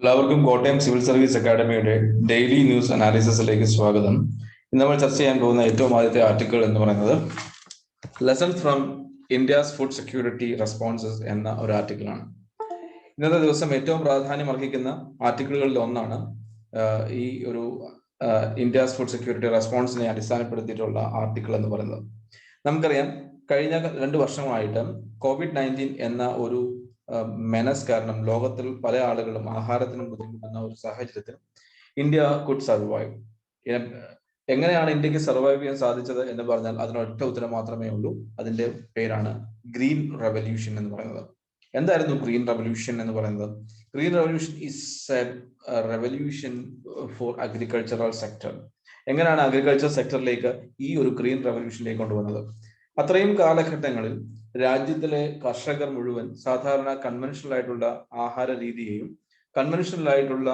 എല്ലാവർക്കും Kottayam civil service അക്കാദമിയുടെ daily news അനാലിസിസിലേക്ക് സ്വാഗതം. ഇന്ന് നമ്മൾ ചർച്ച ചെയ്യാൻ പോകുന്ന ഏറ്റവും ആദ്യത്തെ ആർട്ടിക്കിൾ എന്ന് പറയുന്നത് lesson from India's food security responses എന്ന ഒരു ആർട്ടിക്കിളാണ്. ഇന്നത്തെ ദിവസം ഏറ്റവും പ്രാധാന്യം അർഹിക്കുന്ന ആർട്ടിക്കിളുകളിൽ ഒന്നാണ് ഈ ഒരു ഇന്ത്യസ് ഫുഡ് സെക്യൂരിറ്റി റെസ്പോൺസിനെ അടിസ്ഥാനപ്പെടുത്തിയിട്ടുള്ള ആർട്ടിക്കിൾ എന്ന് പറയുന്നത്. നമുക്കറിയാം, കഴിഞ്ഞ 2 വർഷമായിട്ട് COVID-19 എന്ന ഒരു മെനസ് കാരണം ലോകത്തിൽ പല ആളുകളും ആഹാരത്തിനും ബുദ്ധിമുട്ടുന്ന ഒരു സാഹചര്യത്തിൽ ഇന്ത്യ കുഡ് സർവൈവ്. എങ്ങനെയാണ് ഇന്ത്യക്ക് സർവൈവ് ചെയ്യാൻ സാധിച്ചത് എന്ന് പറഞ്ഞാൽ അതിനൊറ്റ ഉത്തരം മാത്രമേ ഉള്ളൂ. അതിന്റെ പേരാണ് ഗ്രീൻ റെവല്യൂഷൻ എന്ന് പറയുന്നത്. എന്തായിരുന്നു ഗ്രീൻ റെവല്യൂഷൻ എന്ന് പറയുന്നത്? Green revolution is A revolution for agricultural sector. എങ്ങനെയാണ് അഗ്രികൾച്ചർ സെക്ടറിലേക്ക് ഈ ഒരു ഗ്രീൻ റെവല്യൂഷനിലേക്ക് കൊണ്ടുവന്നത്? അത്രയും കാലഘട്ടങ്ങളിൽ രാജ്യത്തിലെ കർഷകർ മുഴുവൻ സാധാരണ കൺവെൻഷണൽ ആയിട്ടുള്ള ആഹാര രീതിയെയും കൺവെൻഷണൽ ആയിട്ടുള്ള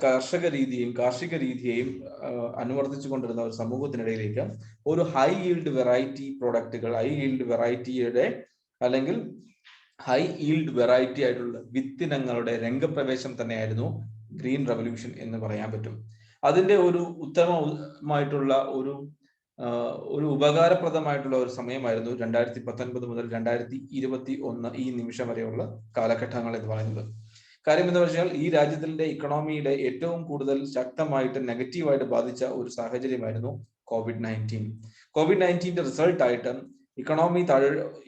കാർഷിക രീതിയെയും അനുവർത്തിച്ചു കൊണ്ടിരുന്ന ഒരു സമൂഹത്തിനിടയിലേക്ക് ഒരു ഹൈ ഈൽഡ് വെറൈറ്റി പ്രോഡക്റ്റുകൾ, ഹൈ ഈൽഡ് വെറൈറ്റി ആയിട്ടുള്ള വിത്തിനങ്ങളുടെ രംഗപ്രവേശം തന്നെയായിരുന്നു ഗ്രീൻ റെവല്യൂഷൻ എന്ന് പറയാൻ പറ്റും. അതിന്റെ ഒരു ഉത്തമമായിട്ടുള്ള ഒരു ഉപകാരപ്രദമായിട്ടുള്ള ഒരു സമയമായിരുന്നു 2019 മുതൽ 2021 ഈ നിമിഷം വരെയുള്ള കാലഘട്ടങ്ങൾ എന്ന് പറയുന്നത്. കാര്യം എന്ന് വെച്ചാൽ ഈ രാജ്യത്തിന്റെ ഇക്കണോമിയുടെ ഏറ്റവും കൂടുതൽ ശക്തമായിട്ട് നെഗറ്റീവായിട്ട് ബാധിച്ച ഒരു സാഹചര്യമായിരുന്നു കോവിഡ്-19 റിസൾട്ട് ആയിട്ട്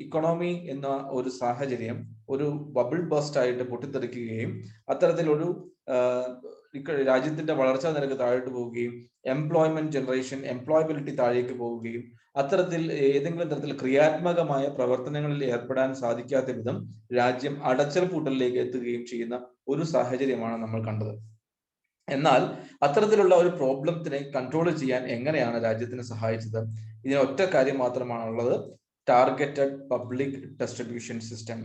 ഇക്കണോമി എന്ന ഒരു സാഹചര്യം ഒരു ബബിൾ ബസ്റ്റ് ആയിട്ട് പൊട്ടിത്തെറിക്കുകയും അത്തരത്തിലൊരു രാജ്യത്തിന്റെ വളർച്ചാ നിരക്ക് താഴോട്ട് പോവുകയും എംപ്ലോയബിലിറ്റി താഴേക്ക് പോവുകയും അത്തരത്തിൽ ഏതെങ്കിലും തരത്തിൽ ക്രിയാത്മകമായ പ്രവർത്തനങ്ങളിൽ ഏർപ്പെടാൻ സാധിക്കാത്ത വിധം രാജ്യം അടച്ചൽപൂട്ടലിലേക്ക് എത്തുകയും ചെയ്യുന്ന ഒരു സാഹചര്യമാണ് നമ്മൾ കണ്ടത്. എന്നാൽ അത്തരത്തിലുള്ള ഒരു പ്രോബ്ലത്തിനെ കൺട്രോൾ ചെയ്യാൻ എങ്ങനെയാണ് രാജ്യത്തിന് സഹായിച്ചത്? ഇതിന് ഒറ്റ കാര്യം മാത്രമാണുള്ളത്: targeted public distribution system,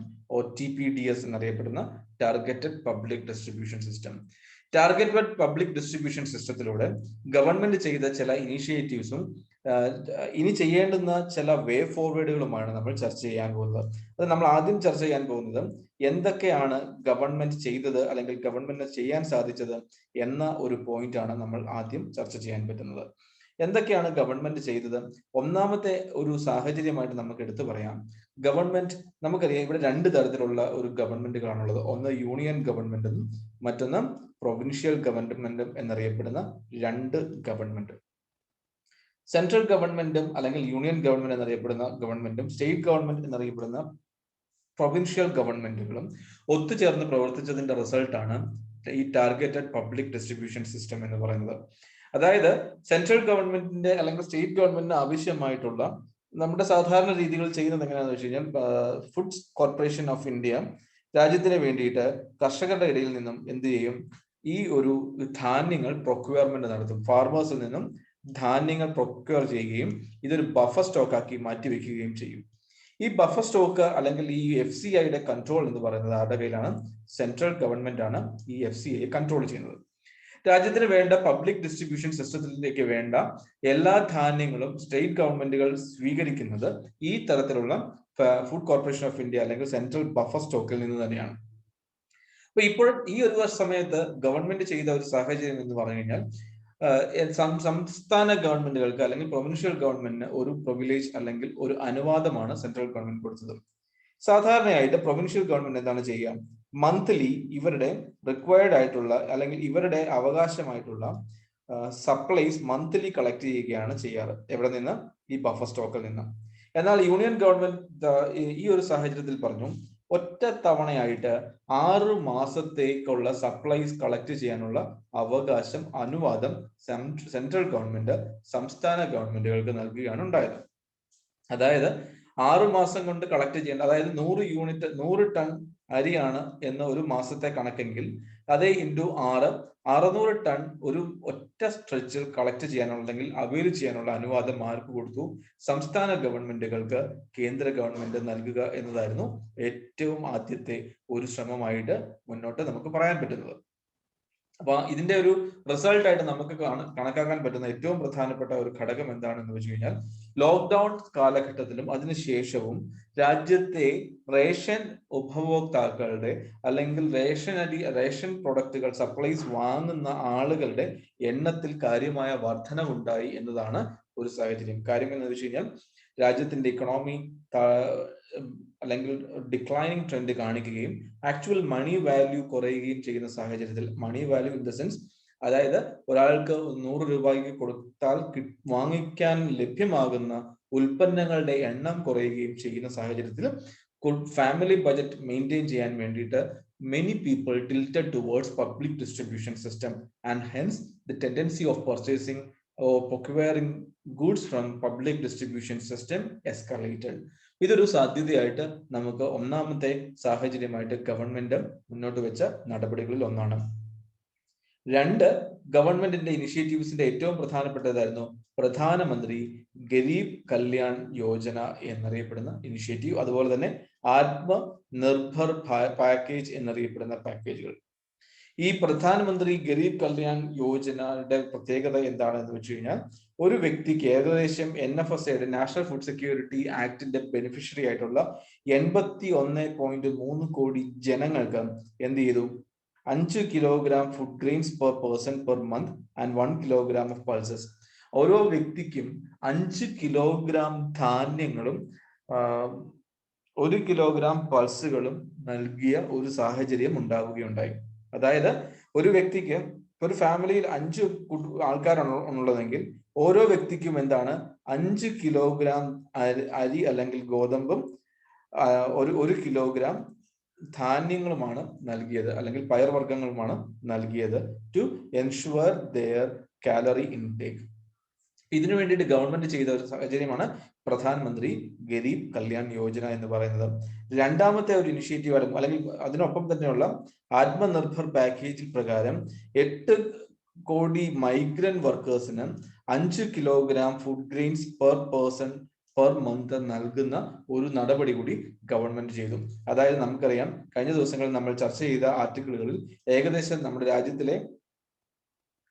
TPDS എന്നറിയപ്പെടുന്ന targeted public distribution system. Targeted public distribution സിസ്റ്റത്തിലൂടെ ഗവൺമെന്റ് ചെയ്ത ചില ഇനിഷ്യേറ്റീവ്സും ഇനി ചെയ്യേണ്ടുന്ന ചില വേ ഫോർവേഡുകളുമാണ് നമ്മൾ ചർച്ച ചെയ്യാൻ പോകുന്നത്. അത് നമ്മൾ ആദ്യം ചർച്ച ചെയ്യാൻ പോകുന്നത് എന്തൊക്കെയാണ് ഗവൺമെന്റ് ചെയ്തത് അല്ലെങ്കിൽ ഗവൺമെന്റിന് ചെയ്യാൻ സാധിച്ചത് എന്ന ഒരു പോയിന്റ് ആണ് നമ്മൾ ആദ്യം ചർച്ച ചെയ്യാൻ പറ്റുന്നത്. എന്തൊക്കെയാണ് ഗവൺമെന്റ് ചെയ്തത്? ഒന്നാമത്തെ ഒരു സാഹചര്യമായിട്ട് നമുക്ക് എടുത്തു പറയാം, ഗവൺമെന്റ്. നമുക്കറിയാം, ഇവിടെ 2 തരത്തിലുള്ള ഒരു ഗവൺമെന്റുകളാണുള്ളത്. ഒന്ന് യൂണിയൻ ഗവൺമെന്റും മറ്റൊന്ന് പ്രൊവിൻഷ്യൽ ഗവൺമെന്റും എന്നറിയപ്പെടുന്ന 2 ഗവൺമെന്റ്. സെൻട്രൽ ഗവൺമെന്റും അല്ലെങ്കിൽ യൂണിയൻ ഗവൺമെന്റ് എന്നറിയപ്പെടുന്ന ഗവൺമെന്റും സ്റ്റേറ്റ് ഗവൺമെന്റ് എന്നറിയപ്പെടുന്ന പ്രൊവിൻഷ്യൽ ഗവൺമെന്റുകളും ഒത്തുചേർന്ന് പ്രവർത്തിച്ചതിന്റെ റിസൾട്ടാണ് ഈ ടാർഗറ്റഡ് പബ്ലിക് ഡിസ്ട്രിബ്യൂഷൻ സിസ്റ്റം എന്ന് പറയുന്നത്. അതായത് സെൻട്രൽ ഗവൺമെന്റിന്റെ അല്ലെങ്കിൽ സ്റ്റേറ്റ് ഗവൺമെന്റിന് ആവശ്യമായിട്ടുള്ള നമ്മുടെ സാധാരണ രീതികൾ ചെയ്യുന്നത് എങ്ങനെയാണെന്ന് വെച്ച് കഴിഞ്ഞാൽ, ഫുഡ് കോർപ്പറേഷൻ ഓഫ് ഇന്ത്യ രാജ്യത്തിന് വേണ്ടിയിട്ട് കർഷകരുടെ ഇടയിൽ നിന്നും എന്ത് ചെയ്യും? ഈ ഒരു ധാന്യങ്ങൾ പ്രൊക്യൂർമെന്റ് നടത്തും. ഫാർമേഴ്സിൽ നിന്നും ധാന്യങ്ങൾ പ്രൊക്യൂർ ചെയ്യുകയും ഇതൊരു ബഫർ സ്റ്റോക്ക് ആക്കി മാറ്റിവെക്കുകയും ചെയ്യും. ഈ ബഫർ സ്റ്റോക്ക് അല്ലെങ്കിൽ ഈ FCIയുടെ കൺട്രോൾ എന്ന് പറയുന്നത് ആരുടെ കയ്യിലാണ്? സെൻട്രൽ ഗവൺമെന്റ് ആണ് ഈ FCI കൺട്രോൾ ചെയ്യുന്നത്. രാജ്യത്തിന് വേണ്ട പബ്ലിക് ഡിസ്ട്രിബ്യൂഷൻ സിസ്റ്റത്തിലേക്ക് വേണ്ട എല്ലാ ധാന്യങ്ങളും സ്റ്റേറ്റ് ഗവൺമെന്റുകൾ സ്വീകരിക്കുന്നത് ഈ തരത്തിലുള്ള ഫുഡ് കോർപ്പറേഷൻ ഓഫ് ഇന്ത്യ അല്ലെങ്കിൽ സെൻട്രൽ ബഫർ സ്റ്റോക്കിൽ നിന്ന് തന്നെയാണ്. അപ്പൊ ഇപ്പോൾ ഈ ഒരു സമയത്ത് ഗവൺമെന്റ് ചെയ്ത ഒരു സാഹചര്യം എന്ന് പറഞ്ഞു കഴിഞ്ഞാൽ, സംസ്ഥാന ഗവൺമെന്റുകൾക്ക് അല്ലെങ്കിൽ പ്രൊവിൻഷ്യൽ ഗവൺമെന്റിന് ഒരു പ്രിവിലേജ് അല്ലെങ്കിൽ ഒരു അനുവാദമാണ് സെൻട്രൽ ഗവൺമെന്റ് കൊടുത്തത്. സാധാരണയായിട്ട് പ്രൊവിൻഷ്യൽ ഗവൺമെന്റ് എന്താണ് ചെയ്യുക? മന്ത്ലി ഇവരുടെ റിക്വയർഡ് ആയിട്ടുള്ള അല്ലെങ്കിൽ ഇവരുടെ അവകാശമായിട്ടുള്ള സപ്ലൈസ് മന്ത്ലി കളക്ട് ചെയ്യുകയാണ് ചെയ്യാറ്. എവിടെ നിന്ന്? ഈ ബഫർ സ്റ്റോക്കിൽ നിന്ന്. എന്നാൽ യൂണിയൻ ഗവൺമെന്റ് ഈ ഒരു സാഹചര്യത്തിൽ പറഞ്ഞു, ഒറ്റ തവണയായിട്ട് 6 മാസത്തേക്കുള്ള സപ്ലൈസ് കളക്ട് ചെയ്യാനുള്ള അനുവാദം സെൻട്രൽ ഗവൺമെന്റ് സംസ്ഥാന ഗവൺമെന്റുകൾക്ക് നൽകുകയാണ് ഉണ്ടായത്. അതായത് 6 മാസം കൊണ്ട് കളക്ട് ചെയ്യേണ്ട, അതായത് 100 ടൺ അരിയാണ് എന്ന ഒരു മാസത്തെ കണക്കെങ്കിൽ അതേ ഇൻറ്റു 600 ടൺ ഒരു ഒറ്റ സ്ട്രെച്ചിൽ കളക്ട് ചെയ്യാനുള്ള അല്ലെങ്കിൽ അവൈൽ ചെയ്യാനുള്ള അനുവാദം ആർക്ക് കൊടുത്തു? സംസ്ഥാന ഗവൺമെന്റുകൾക്ക് കേന്ദ്ര ഗവൺമെന്റ് നൽകുക എന്നതായിരുന്നു ഏറ്റവും ആദ്യത്തെ ഒരു ശ്രമമായിട്ട് മുന്നോട്ട് നമുക്ക് പറയാൻ പറ്റുന്നത്. അപ്പൊ ഇതിന്റെ ഒരു റിസൾട്ട് ആയിട്ട് നമുക്ക് കണക്കാക്കാൻ പറ്റുന്ന ഏറ്റവും പ്രധാനപ്പെട്ട ഒരു ഘടകം എന്താണെന്ന് വെച്ച് കഴിഞ്ഞാൽ, ലോക്ക്ഡൌൺ കാലഘട്ടത്തിലും അതിനുശേഷവും രാജ്യത്തെ റേഷൻ ഉപഭോക്താക്കളുടെ അല്ലെങ്കിൽ റേഷൻ പ്രൊഡക്റ്റുകൾ സപ്ലൈസ് വാങ്ങുന്ന ആളുകളുടെ എണ്ണത്തിൽ കാര്യമായ വർധനവുണ്ടായി എന്നതാണ് ഒരു സാഹചര്യം. കാര്യം എന്ന് വെച്ച് കഴിഞ്ഞാൽ, രാജ്യത്തിന്റെ ഇക്കണോമി അല്ലെങ്കിൽ ഡിക്ലൈനിങ് ട്രെൻഡ് കാണിക്കുകയും ആക്ച്വൽ മണി വാല്യൂ കുറയുകയും ചെയ്യുന്ന സാഹചര്യത്തിൽ, money value in the sense അതായത് ഒരാൾക്ക് 100 രൂപയ്ക്ക് കൊടുത്താൽ വാങ്ങിക്കാൻ ലഭ്യമാകുന്ന ഉൽപ്പന്നങ്ങളുടെ എണ്ണം കുറയുകയും ചെയ്യുന്ന സാഹചര്യത്തിൽ ഫാമിലി ബജറ്റ് മെയിൻറ്റെയിൻ ചെയ്യാൻ വേണ്ടിയിട്ട് many people tilted towards public distribution system, and hence the tendency of purchasing or procuring goods from public distribution system escalated. ഇതൊരു സാധ്യതയായിട്ട് നമുക്ക് ഒന്നാമത്തെ സാഹചര്യമായിട്ട് ഗവൺമെന്റ് മുന്നോട്ട് വെച്ച നടപടികളിൽ ഒന്നാണ്. രണ്ട്, ഗവൺമെന്റിന്റെ ഇനിഷ്യേറ്റീവ്സിന്റെ ഏറ്റവും പ്രധാനപ്പെട്ടതായിരുന്നു പ്രധാനമന്ത്രി ഗരീബ് കല്യാൺ യോജന എന്നറിയപ്പെടുന്ന ഇനിഷ്യേറ്റീവ്, അതുപോലെ തന്നെ ആത്മനിർഭർ പാക്കേജ് എന്നറിയപ്പെടുന്ന പാക്കേജുകൾ. ഈ പ്രധാനമന്ത്രി ഗരീബ് കല്യാൺ യോജനയുടെ പ്രത്യേകത എന്താണെന്ന് വെച്ച് കഴിഞ്ഞാൽ, ഒരു വ്യക്തിക്ക് ഏകദേശം NFSAയുടെ നാഷണൽ ഫുഡ് സെക്യൂരിറ്റി ആക്ടിന്റെ ബെനിഫിഷ്യറി ആയിട്ടുള്ള 81.3 കോടി ജനങ്ങൾക്ക് എന്ത് ചെയ്തു, 5 kilogram food grains per person per month and 1 kilogram of pulses. ഓരോ വ്യക്തിക്കും 5 കിലോഗ്രാം ധാന്യങ്ങളും 1 കിലോഗ്രാം പൾസുകളും നൽകിയ ഒരു സാഹചര്യം ഉണ്ടാവുകയുണ്ടായി. അതായത് ഒരു വ്യക്തിക്ക്, ഒരു ഫാമിലിയിൽ 5 ആൾക്കാരാണ് ഉള്ളതെങ്കിൽ ഓരോ വ്യക്തിക്കും എന്താണ് 5 കിലോഗ്രാം അരി അല്ലെങ്കിൽ ഗോതമ്പും 1 കിലോഗ്രാം ധാന്യങ്ങളുമാണ് നൽകിയത്, അല്ലെങ്കിൽ പയർവർഗ്ഗങ്ങളുമാണ് നൽകിയത്, to ensure their calorie intake. ഇതിനു വേണ്ടിയിട്ട് ഗവൺമെന്റ് ചെയ്ത ഒരു സാഹചര്യമാണ് പ്രധാനമന്ത്രി ഗരീബ് കല്യാൺ യോജന എന്ന് പറയുന്നത്. രണ്ടാമത്തെ ഒരു ഇനിഷ്യേറ്റീവ് അല്ലെങ്കിൽ അതിനൊപ്പം തന്നെയുള്ള ആത്മനിർഭർ പാക്കേജിൽ പ്രകാരം 8 കോടി മൈഗ്രന്റ് വർക്കേഴ്സിന് 5 kilogram food grains per person per month നൽകുന്ന ഒരു നടപടി കൂടി ഗവൺമെന്റ് ചെയ്തു. അതായത് നമുക്കറിയാം, കഴിഞ്ഞ ദിവസങ്ങളിൽ നമ്മൾ ചർച്ച ചെയ്ത ആർട്ടിക്കിളുകളിൽ ഏകദേശം നമ്മുടെ രാജ്യത്തിലെ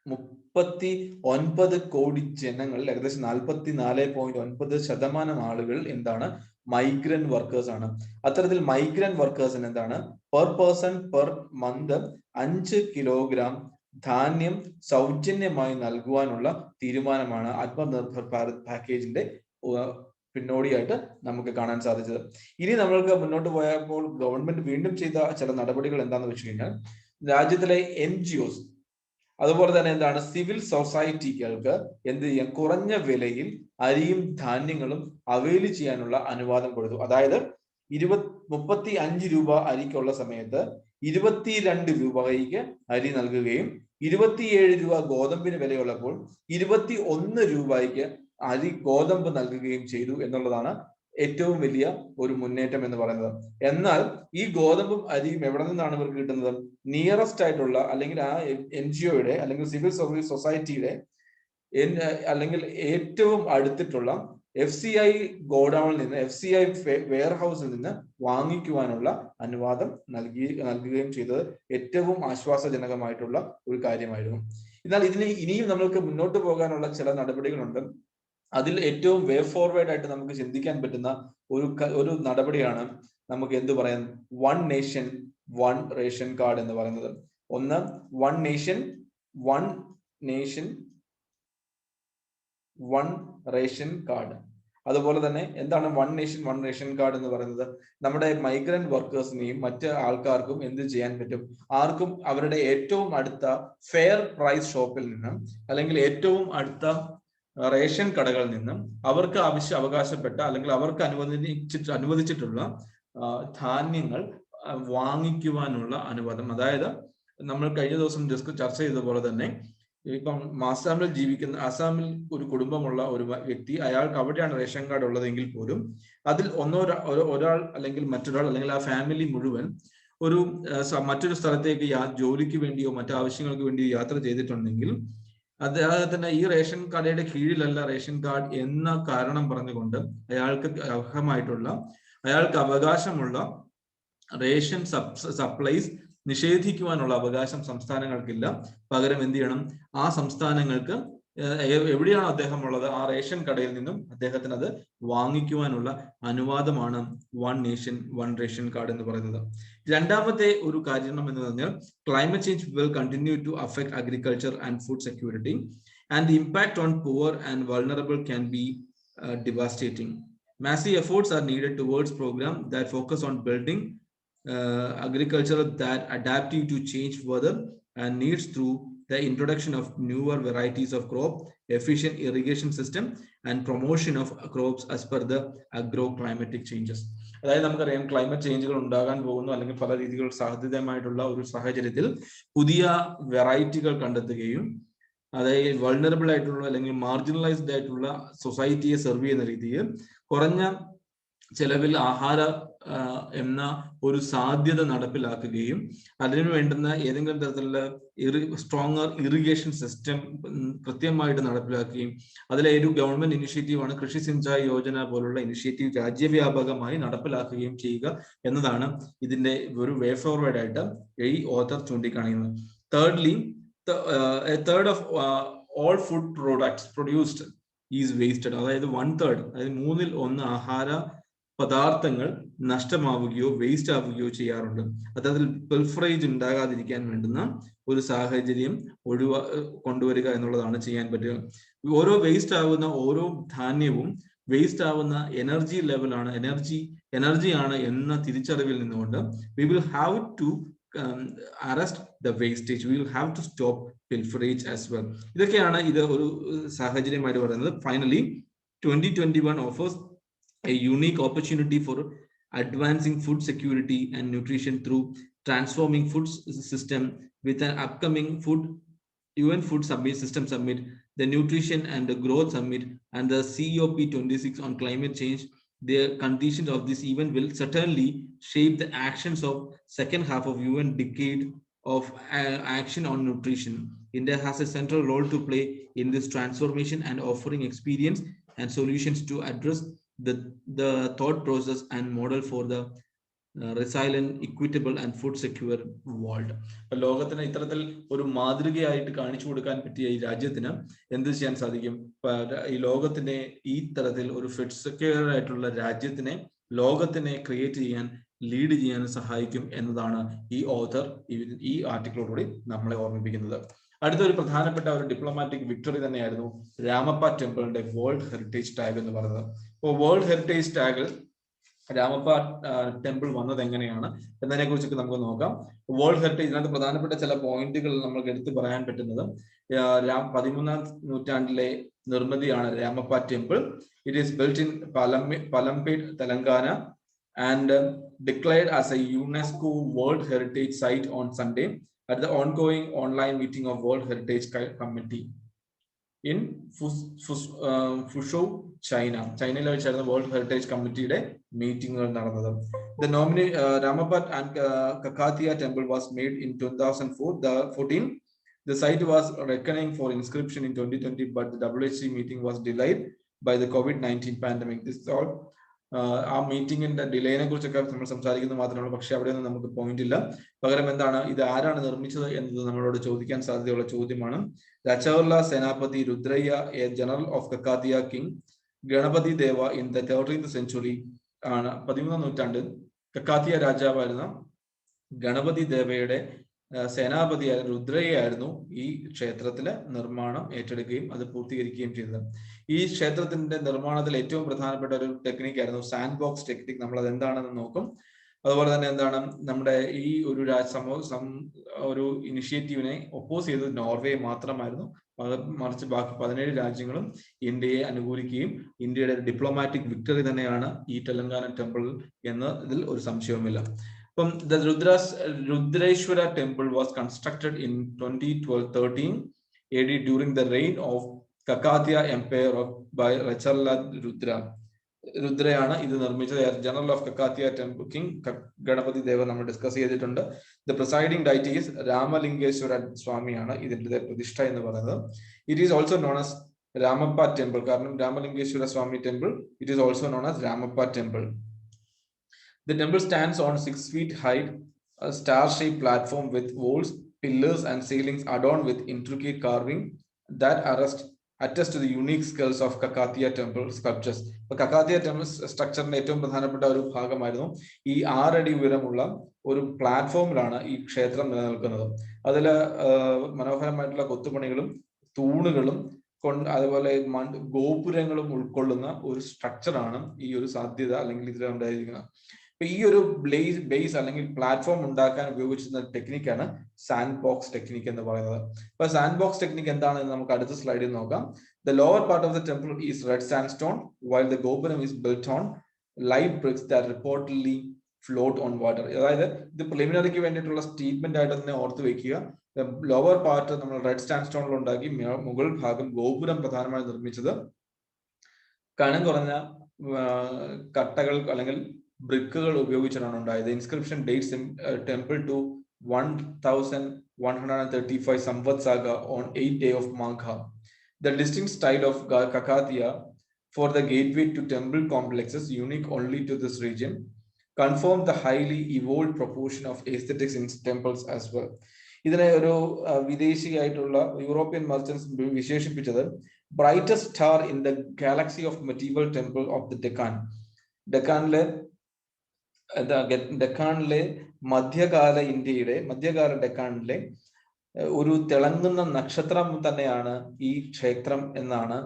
39 കോടി ജനങ്ങളിൽ ഏകദേശം 44.9% ആളുകൾ എന്താണ്, മൈഗ്രന്റ് വർക്കേഴ്സ് ആണ്. അത്തരത്തിൽ മൈഗ്രന്റ് വർക്കേഴ്സിന് എന്താണ്, per person per month 5 kilogram ധാന്യം സൗജന്യമായി നൽകുവാനുള്ള തീരുമാനമാണ് ആത്മനിർഭർ ഭാരത് പാക്കേജിന്റെ പിന്നോടിയായിട്ട് നമുക്ക് കാണാൻ സാധിച്ചത്. ഇനി നമ്മൾക്ക് മുന്നോട്ട് പോയപ്പോൾ ഗവൺമെന്റ് വീണ്ടും ചെയ്ത ചില നടപടികൾ എന്താണെന്ന് വെച്ച് കഴിഞ്ഞാൽ, രാജ്യത്തിലെ NGOs അതുപോലെ തന്നെ എന്താണ്, സിവിൽ സൊസൈറ്റികൾക്ക് എന്ത് ചെയ്യാം, കുറഞ്ഞ വിലയിൽ അരിയും ധാന്യങ്ങളും അവൈൽ ചെയ്യാനുള്ള അനുവാദം കൊടുത്തു. അതായത് 35 രൂപ അരിക്കുള്ള സമയത്ത് 22 രൂപയ്ക്ക് അരി നൽകുകയും 27 രൂപ ഗോതമ്പിന് വിലയുള്ളപ്പോൾ 21 രൂപയ്ക്ക് അരി ഗോതമ്പ് നൽകുകയും ചെയ്തു എന്നുള്ളതാണ് ഏറ്റവും വലിയ ഒരു മുന്നേറ്റം എന്ന് പറയുന്നത്. എന്നാൽ ഈ ഗോതമ്പും അരിയും എവിടെ നിന്നാണ് ഇവർക്ക് കിട്ടുന്നത്? നിയറസ്റ്റ് ആയിട്ടുള്ള അല്ലെങ്കിൽ ആ NGOയുടെ അല്ലെങ്കിൽ സിവിൽ സർവീസ് സൊസൈറ്റിയുടെ അല്ലെങ്കിൽ ഏറ്റവും അടുത്തിട്ടുള്ള FCI ഗോഡൌണിൽ നിന്ന്, FCI വെയർഹൌസിൽ നിന്ന് വാങ്ങിക്കുവാനുള്ള അനുവാദം നൽകുകയും ചെയ്തത് ഏറ്റവും ആശ്വാസജനകമായിട്ടുള്ള ഒരു കാര്യമായിരുന്നു. എന്നാൽ ഇനിയും നമ്മൾക്ക് മുന്നോട്ട് പോകാനുള്ള ചില നടപടികളുണ്ട്. അതിൽ ഏറ്റവും വേ ഫോർവേഡ് ആയിട്ട് നമുക്ക് ചിന്തിക്കാൻ പറ്റുന്ന ഒരു നടപടിയാണ് നമുക്ക് എന്ത് പറയാം, 1 നേഷൻ 1 റേഷൻ കാർഡ് എന്ന് പറയുന്നത്. ഒന്ന്, 1 നേഷൻ 1 റേഷൻ കാർഡ്. അതുപോലെ തന്നെ എന്താണ് 1 നേഷൻ 1 റേഷൻ കാർഡ് എന്ന് പറയുന്നത്? നമ്മുടെ മൈഗ്രന്റ് വർക്കേഴ്സിനെയും മറ്റ് ആൾക്കാർക്കും എന്ത് ചെയ്യാൻ പറ്റും, ആർക്കും അവരുടെ ഏറ്റവും അടുത്ത ഫെയർ പ്രൈസ് ഷോപ്പിൽ നിന്നും അല്ലെങ്കിൽ ഏറ്റവും അടുത്ത റേഷൻ കടകളിൽ നിന്നും അവർക്ക് അവകാശപ്പെട്ട അല്ലെങ്കിൽ അവർക്ക് അനുവദിച്ചിട്ടുള്ള ധാന്യങ്ങൾ വാങ്ങിക്കുവാനുള്ള അനുവാദം. അതായത് നമ്മൾ കഴിഞ്ഞ ദിവസം ചർച്ച ചെയ്ത പോലെ തന്നെ, ഇപ്പം ആസാമിൽ ഒരു കുടുംബമുള്ള ഒരു വ്യക്തി, അയാൾക്ക് അവിടെയാണ് റേഷൻ കാർഡ് ഉള്ളതെങ്കിൽ പോലും അതിൽ ഒരാൾ അല്ലെങ്കിൽ മറ്റൊരാൾ അല്ലെങ്കിൽ ആ ഫാമിലി മുഴുവൻ മറ്റൊരു സ്ഥലത്തേക്ക് ജോലിക്ക് വേണ്ടിയോ മറ്റു ആവശ്യങ്ങൾക്ക് വേണ്ടിയോ യാത്ര ചെയ്തിട്ടുണ്ടെങ്കിൽ അദ്ദേഹത്തിന് ഈ റേഷൻ കടയുടെ കീഴിലല്ല റേഷൻ കാർഡ് എന്ന കാരണം പറഞ്ഞുകൊണ്ട് അയാൾക്ക് അവകാശമുള്ള റേഷൻ സപ്ലൈസ് നിഷേധിക്കുവാനുള്ള അവകാശം സംസ്ഥാനങ്ങൾക്കില്ല. പകരം എന്ത് ചെയ്യണം, ആ സംസ്ഥാനങ്ങൾക്ക് എവിടെയാണോ അദ്ദേഹം ഉള്ളത് ആ റേഷൻ കടയിൽ നിന്നും അദ്ദേഹത്തിന് അത് വാങ്ങിക്കുവാനുള്ള അനുവാദമാണ് one nation one ration card എന്ന് പറയുന്നത്. രണ്ടാമത്തെ ഒരു കാരണം എന്ന് പറഞ്ഞാൽ climate change will continue to affect agriculture and food security, and the impact on poor and vulnerable can be devastating. Massive efforts are needed towards programs that focus on building agriculture that adaptive to change weather and needs through the introduction of newer varieties of crop, efficient irrigation system, and promotion of crops as per the agroclimatic changes. അതായത് നമുക്കറിയാം climate ചേഞ്ചുകൾ ഉണ്ടാകാൻ പോകുന്നു, അല്ലെങ്കിൽ പല രീതികൾ സാധ്യതമായിട്ടുള്ള ഒരു സാഹചര്യത്തിൽ പുതിയ വെറൈറ്റികൾ കണ്ടെത്തുകയും അതായത് വൾണറബിൾ ആയിട്ടുള്ള അല്ലെങ്കിൽ മാർജിനലൈസ്ഡ് ആയിട്ടുള്ള സൊസൈറ്റിയെ സെർവ് ചെയ്യുന്ന രീതിയിൽ കുറഞ്ഞ ചെലവിൽ ആഹാര എന്ന ഒരു സാധ്യത നടപ്പിലാക്കുകയും അതിനു വേണ്ടുന്ന ഏതെങ്കിലും തരത്തിലുള്ള സ്ട്രോങ്ങർ ഇറിഗേഷൻ സിസ്റ്റം കൃത്യമായിട്ട് നടപ്പിലാക്കുകയും അതിലെ ഒരു ഗവൺമെന്റ് ഇനിഷ്യേറ്റീവാണ് കൃഷി സിഞ്ചായ് യോജന പോലുള്ള ഇനിഷ്യേറ്റീവ് രാജ്യവ്യാപകമായി നടപ്പിലാക്കുകയും ചെയ്യുക എന്നതാണ് ഇതിന്റെ ഒരു വേ ഫോർവേഡ് ആയിട്ട് ഈ ഓഥർ ചൂണ്ടിക്കാണിക്കുന്നത്. Thirdly, a third of all food products produced is wasted. അതായത് 1/3, അതായത് 1/3 ആഹാര പദാർത്ഥങ്ങൾ നഷ്ടമാവുകയോ വേസ്റ്റ് ആവുകയോ ചെയ്യാറുണ്ട്. അതായത് പിൽഫറേജ് ഉണ്ടാകാതിരിക്കാൻ വേണ്ടുന്ന ഒരു സാഹചര്യം കൊണ്ടുവരിക എന്നുള്ളതാണ് ചെയ്യാൻ പറ്റുക. ഓരോ വേസ്റ്റ് ആവുന്ന ഓരോ ധാന്യവും വേസ്റ്റ് ആവുന്ന എനർജി ലെവലാണ്, എനർജിയാണ് എന്ന തിരിച്ചറിവിൽ നിന്നുകൊണ്ട് we will have to arrest the wastage, we will have to stop pilferage as well. ഇതൊക്കെയാണ് ഇത് ഒരു സാഹചര്യമായിട്ട് പറയുന്നത്. Finally 2021 offers a unique opportunity for advancing food security and nutrition through transforming food system with an upcoming UN Food System Summit, the Nutrition and the Growth Summit, and the COP26 on climate change. The conditions of this event will certainly shape the actions of second half of UN decade of action on nutrition. India has a central role to play in this transformation and offering experience and solutions to address the thought process and model for the resilient, equitable and food secure world. ലോകത്തിന് ഇത്തരത്തിൽ ഒരു മാതൃകയായിട്ട് കാണിച്ചു കൊടുക്കാൻ പറ്റിയ ഈ രാജ്യത്തിന് എന്ത് ചെയ്യാൻ സാധിക്കും? ഈ ലോകത്തിനെ ഈ തരത്തിൽ ഒരു ഫുഡ് സെക്യൂർ ആയിട്ടുള്ള രാജ്യത്തിനെ ലോകത്തിനെ ക്രിയേറ്റ് ചെയ്യാൻ, ലീഡ് ചെയ്യാൻ സഹായിക്കും എന്നതാണ് ഈ ഓഥർ ഈ ആർട്ടിക്കിളോടുകൂടി നമ്മളെ ഓർമ്മിപ്പിക്കുന്നത്. അടുത്തൊരു പ്രധാനപ്പെട്ട ഒരു ഡിപ്ലോമാറ്റിക് വിക്ടറി തന്നെയായിരുന്നു രാമപ്പ ടെമ്പിളിന്റെ വേൾഡ് ഹെറിറ്റേജ് ടാഗ് എന്ന് പറയുന്നത്. അപ്പോൾ വേൾഡ് ഹെറിറ്റേജ് ടാഗിൽ രാമപ്പ ടെമ്പിൾ വന്നത് എങ്ങനെയാണ് എന്നതിനെ കുറിച്ചൊക്കെ നമുക്ക് നോക്കാം. വേൾഡ് ഹെറിറ്റേജ്, ഇതിനകത്ത് പ്രധാനപ്പെട്ട ചില പോയിന്റുകൾ നമുക്ക് എടുത്തു പറയാൻ പറ്റുന്നത് 13ാം നൂറ്റാണ്ടിലെ നിർമ്മിതിയാണ് Ramappa temple. It is built in Palampet, Telangana, and declared as a UNESCO world heritage site on Sunday at the ongoing online meeting of World Heritage Committee in Fuzhou, China. ചൈനയിൽ വെച്ചായിരുന്നു വേൾഡ് ഹെറിറ്റേജ് കമ്മിറ്റിയുടെ മീറ്റിംഗുകൾ നടന്നത്. The nominee Ramapat and Kakatiya temple was made in 2014. The site was reckoning for inscription in 2020, but the WHC meeting was delayed by the COVID-19 pandemic. This is all. ആ മീറ്റിംഗിന്റെ ഡിലേനെ കുറിച്ചൊക്കെ നമ്മൾ സംസാരിക്കുന്നത് മാത്രമേ ഉള്ളൂ. പക്ഷെ അവിടെയൊന്നും നമുക്ക് പോയിന്റ് ഇല്ല. പകരം എന്താണ്, ഇത് ആരാണ് നിർമ്മിച്ചത് എന്നത് നമ്മളോട് ചോദിക്കാൻ സാധ്യതയുള്ള ചോദ്യമാണ്. Racherla Senapati Rudrayya, a general of Kakatiya king Ganapati Deva in the 13th century ആണ്. 13ാം നൂറ്റാണ്ടിൽ കക്കാത്തിയ രാജാവായിരുന്ന ഗണപതി ദേവയുടെ സേനാപതിയായ രുദ്രയ്യായിരുന്നു ഈ ക്ഷേത്രത്തിലെ നിർമ്മാണം ഏറ്റെടുക്കുകയും അത് പൂർത്തീകരിക്കുകയും ചെയ്തത്. ഈ ക്ഷേത്രത്തിന്റെ നിർമ്മാണത്തിൽ ഏറ്റവും പ്രധാനപ്പെട്ട ഒരു ടെക്നിക്കായിരുന്നു സാൻഡ് ബോക്സ് ടെക്നിക്. നമ്മൾ അത് എന്താണെന്ന് നോക്കും. അതുപോലെ തന്നെ എന്താണ്, നമ്മുടെ ഈ ഒരു ഇനിഷ്യേറ്റീവിനെ ഒപ്പോസ് ചെയ്തത് നോർവേ മാത്രമായിരുന്നു. മറിച്ച് ബാക്കി 17 രാജ്യങ്ങളും ഇന്ത്യയെ അനുകൂലിക്കുകയും ഇന്ത്യയുടെ ഡിപ്ലോമാറ്റിക് വിക്ടറി തന്നെയാണ് ഈ തെലങ്കാന ടെമ്പിൾ എന്നതിൽ ഒരു സംശയവുമില്ല. The Rudraeshwara temple was constructed in 2013 AD during the reign of Kakatiya Empire by Racharla Rudra. രുദ്രയാണ് ഇത് നിർമ്മിച്ചത്. General of Kakatiya temple king Ganapati Deva നമ്മൾ ഡിസ്കസ് ചെയ്തിട്ടുണ്ട്. The presiding deity is Ramalingeswara സ്വാമിയാണ് ഇതിന്റെ പ്രതിഷ്ഠ എന്ന് പറയുന്നത്. It is also known as Ramappa temple. കാരണം Ramalingeswara Swami temple, it is also known as Ramappa temple. The temple stands on 6 feet height a star-shaped platform with walls, pillars, and ceilings adorned with intricate carving that attest to the unique skills of Kakatiya temple sculptures. അപ്പോൾ കക്കാത്തിയ temple സ്ട്രക്ചറിന്റെ ഏറ്റവും പ്രധാനപ്പെട്ട ഒരു ഭാഗമായിരുന്നു ഈ 6 അടി ഉയരമുള്ള ഒരു പ്ലാറ്റ്ഫോമിലാണ് ഈ ക്ഷേത്രം നിലനിൽക്കുന്നത്. അതിൽ മനോഹരമായിട്ടുള്ള കൊത്തുപണികളും തൂണുകളും അതുപോലെ ഗോപുരങ്ങളും ഉൾക്കൊള്ളുന്ന ഒരു സ്ട്രക്ചറാണ് ഈ ഒരു സാധ്യത അല്ലെങ്കിൽ ഇതിൽ ഉണ്ടായിരിക്കുന്നത്. അപ്പൊ ഈ ഒരു ബേസ് അല്ലെങ്കിൽ പ്ലാറ്റ്ഫോം ഉണ്ടാക്കാൻ ഉപയോഗിച്ചിരുന്ന ടെക്നിക്കാണ് സാൻഡ് ബോക്സ് ടെക്നിക്ക് എന്ന് പറയുന്നത്. അപ്പൊ സാൻഡ് ബോക്സ് ടെക്നിക്ക് എന്താണെന്ന് നമുക്ക് അടുത്ത സ്ലൈഡിൽ നോക്കാം. The lower part of the temple is red sandstone, while the gopuram is built on light bricks that reportedly float on water. അതായത് ഇത് പ്രിലിമിനറിക്ക് വേണ്ടിയിട്ടുള്ള സ്റ്റേറ്റ്മെന്റ് ആയിട്ട് തന്നെ ഓർത്ത് വെക്കുക. ലോവർ പാർട്ട് നമ്മൾ റെഡ് സാൻഡ്സ്റ്റോണിൽ ഉണ്ടാക്കി, മുകൾ ഭാഗം ഗോപുരം പ്രധാനമായി നിർമ്മിച്ചത് കനം കുറഞ്ഞ കട്ടകൾ അല്ലെങ്കിൽ ബ്രിക്കുകൾ ഉപയോഗിച്ചാണ് ഉണ്ടായത്. Inscription dates temple to 1135 Samvatsaga on 8th day of Magha. The distinct style of Kakatiya for the gateway to temple complexes, unique only to this region, confirm the highly evolved proportion of aesthetics in temples as well. ഇതിനെ ഒരു വിദേശിയായിട്ടുള്ള European merchants വിശേഷിപ്പിച്ചത് brightest star in the galaxy of material temple of the Deccan. ഡെക്കാനിലെ മധ്യകാല ഡെക്കാനിലെ ഒരു തിളങ്ങുന്ന നക്ഷത്രം തന്നെയാണ് ഈ ക്ഷേത്രം എന്നാണ്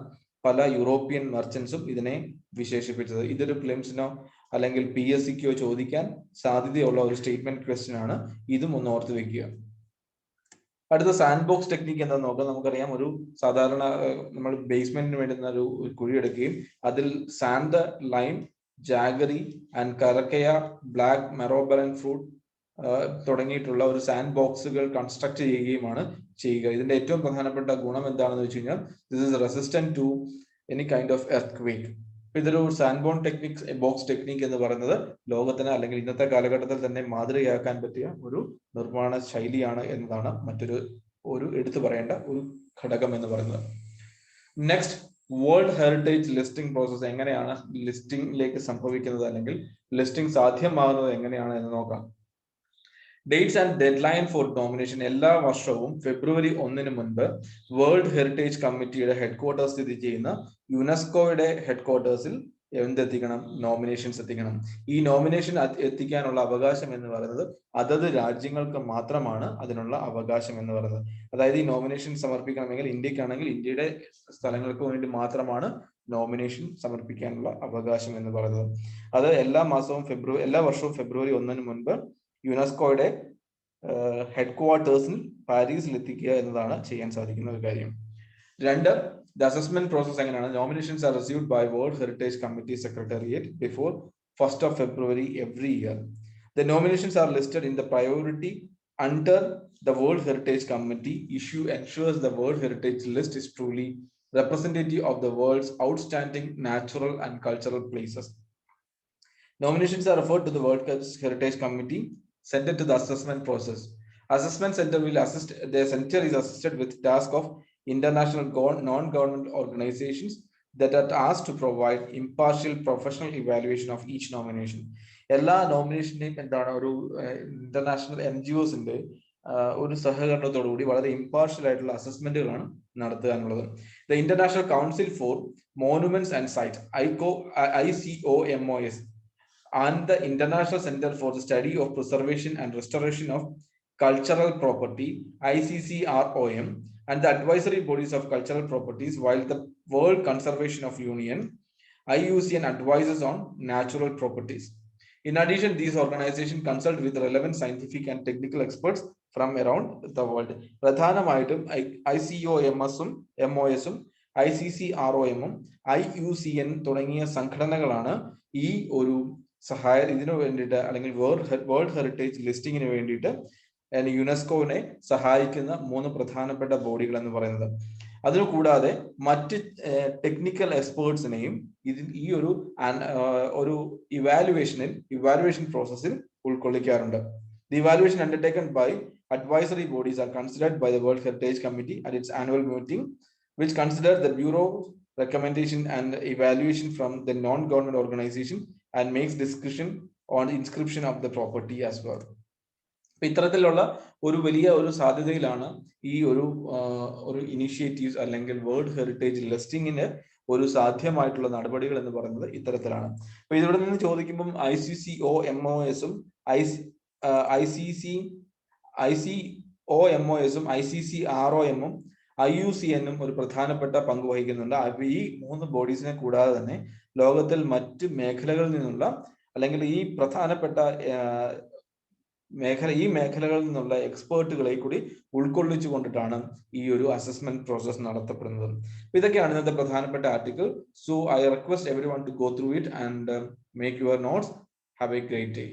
പല യൂറോപ്യൻ മർച്ചൻസും ഇതിനെ വിശേഷിപ്പിച്ചത്. ഇതൊരു ഫിലിംസിനോ അല്ലെങ്കിൽ PSCക്കോ ചോദിക്കാൻ സാധ്യതയുള്ള ഒരു സ്റ്റേറ്റ്മെന്റ് ക്വസ്റ്റ്യൻ ആണ്. ഇതും ഒന്ന് ഓർത്ത് വെക്കുക. അടുത്ത സാൻഡ് ബോക്സ് ടെക്നിക്ക് എന്താന്ന് നോക്കാം. നമുക്കറിയാം, ഒരു സാധാരണ നമ്മൾ ബേസ്മെന്റിന് വേണ്ടുന്ന ഒരു കുഴി എടുക്കുകയും അതിൽ sand, lime, jaggery and karakkaya, black myrobalan fruit തുടങ്ങിയിട്ടുള്ള ഒരു സാൻഡ് ബോക്സുകൾ കൺസ്ട്രക്ട് ചെയ്യുകയുമാണ് ചെയ്യുക. ഇതിന്റെ ഏറ്റവും പ്രധാനപ്പെട്ട ഗുണം എന്താണെന്ന് വെച്ച് കഴിഞ്ഞാൽ this is resistant to any kind of earth. ഇതൊരു സാൻഡ് ബോക്സ് ടെക്നിക്ക് എന്ന് പറയുന്നത് ലോകത്തിന് അല്ലെങ്കിൽ ഇന്നത്തെ കാലഘട്ടത്തിൽ തന്നെ മാതൃകയാക്കാൻ പറ്റിയ ഒരു നിർമ്മാണ ശൈലിയാണ് എന്നതാണ് മറ്റൊരു എടുത്തു പറയേണ്ട ഒരു ഘടകം എന്ന് പറയുന്നത്. Next, world heritage listing process എങ്ങനെയാണ് ലിസ്റ്റിംഗിലേക്ക് സംഭവിക്കുന്നത് അല്ലെങ്കിൽ ലിസ്റ്റിംഗ് സാധ്യമാകുന്നത് എങ്ങനെയാണ് എന്ന് നോക്കാം. Dates and deadline for nomination. എല്ലാ വർഷവും ഫെബ്രുവരി 1 മുൻപ് വേൾഡ് ഹെറിറ്റേജ് കമ്മിറ്റിയുടെ ഹെഡ്ക്വാർട്ടേഴ്സ് സ്ഥിതി ചെയ്യുന്ന യുനെസ്കോയുടെ ഹെഡ്ക്വാർട്ടേഴ്സിൽ എന്തെത്തിക്കണം? നോമിനേഷൻസ് എത്തിക്കണം. ഈ നോമിനേഷൻ എത്തിക്കാനുള്ള അവകാശം എന്ന് പറയുന്നത് അതത് രാജ്യങ്ങൾക്ക് മാത്രമാണ് അതിനുള്ള അവകാശം എന്ന് പറയുന്നത്. അതായത് ഈ നോമിനേഷൻ സമർപ്പിക്കണമെങ്കിൽ ഇന്ത്യക്കാണെങ്കിൽ ഇന്ത്യയുടെ സ്ഥലങ്ങൾക്ക് വേണ്ടി മാത്രമാണ് നോമിനേഷൻ സമർപ്പിക്കാനുള്ള അവകാശം എന്ന് പറയുന്നത്. അത് എല്ലാ വർഷവും ഫെബ്രുവരി 1 മുൻപ് യുനെസ്കോയുടെ ഹെഡ്ക്വാർട്ടേഴ്സിൽ പാരീസിൽ എത്തിക്കുക എന്നതാണ് ചെയ്യാൻ സാധിക്കുന്ന ഒരു കാര്യം. 2, the assessment process എങ്ങനെയാണ്? Nominations are received by World Heritage Committee Secretariat before 1st of February every year. The nominations are listed in the priority under the World Heritage Committee issue ensures the World Heritage list is truly representative of the world's outstanding natural and cultural places. Nominations are referred to the World Heritage Committee Center to the assessment process. Assessment center will assist. The center is assisted with task of international non-government organizations that are asked to provide impartial professional evaluation of each nomination. എല്ലാ നോമിനേഷനെയും എന്താണ് ഒരു international NGOസിന്റെ ഒരു സഹകരണത്തോടുകൂടി വളരെ impartial ആയിട്ടുള്ള അസസ്മെന്റുകളാണ് നടത്താനുള്ളത്. The international council for monuments and site ICOMOS and the International Center for the Study of Preservation and Restoration of Cultural Property ICCROM and the advisory bodies of cultural properties, while the World Conservation of Union IUCN advises on natural properties. In addition, these organizations consult with relevant scientific and technical experts from around the world. പ്രധാനമായിട്ടും ICOMS-ഉം MOS-ഉം ICCROM-ഉം IUCN തുടങ്ങിയ സംഘടനകളാണ് ഈ ഒരു ഇതിനു വേണ്ടിയിട്ട് അല്ലെങ്കിൽ world heritage ലിസ്റ്റിങ്ങിന് വേണ്ടിയിട്ട് യുനെസ്കോനെ സഹായിക്കുന്ന 3 പ്രധാനപ്പെട്ട ബോഡികൾ എന്ന് പറയുന്നത്. അതിനു കൂടാതെ മറ്റ് ടെക്നിക്കൽ എക്സ്പേർട്സിനെയും ഈ ഒരു ഇവാലുവേഷൻ പ്രോസസ്സിൽ ഉൾക്കൊള്ളിക്കാറുണ്ട്. The evaluation undertaken by advisory bodies are considered by the World Heritage Committee at its annual meeting, which considers the Bureau recommendation and evaluation from the non-government organization and makes discussion on inscription of the property as well. ഇത്തരത്തിലുള്ള ഒരു വലിയ ഒരു സാധ്യതയിലാണ് ഈ ഒരു initiatives അല്ലെങ്കിൽ world heritage ലിസ്റ്റിംഗിന് ഒരു സാധ്യമായിട്ടുള്ള നടപടികൾ എന്ന് പറയുന്നത് ഇത്തരത്തിലാണ്. അപ്പൊ ഇവിടെ നിന്ന് ചോദിക്കുമ്പം ICCOMOSഉം ICCOMOSഉം ICCROMഉം IUCNഉം ഒരു പ്രധാനപ്പെട്ട പങ്ക് വഹിക്കുന്നുണ്ട്. ഈ 3 ബോഡീസിനെ കൂടാതെ തന്നെ ലോകത്തിൽ മറ്റ് മേഖലകളിൽ നിന്നുള്ള അല്ലെങ്കിൽ ഈ പ്രധാനപ്പെട്ട ഈ മേഖലകളിൽ നിന്നുള്ള എക്സ്പേർട്ടുകളെ കൂടി ഉൾക്കൊള്ളിച്ചു കൊണ്ടിട്ടാണ് ഈ ഒരു അസസ്മെന്റ് പ്രോസസ് നടത്തപ്പെടുന്നത്. ഇതൊക്കെയാണ് ഇന്നത്തെ പ്രധാനപ്പെട്ട article. So I request every one two go through it and make your notes. Have A great day.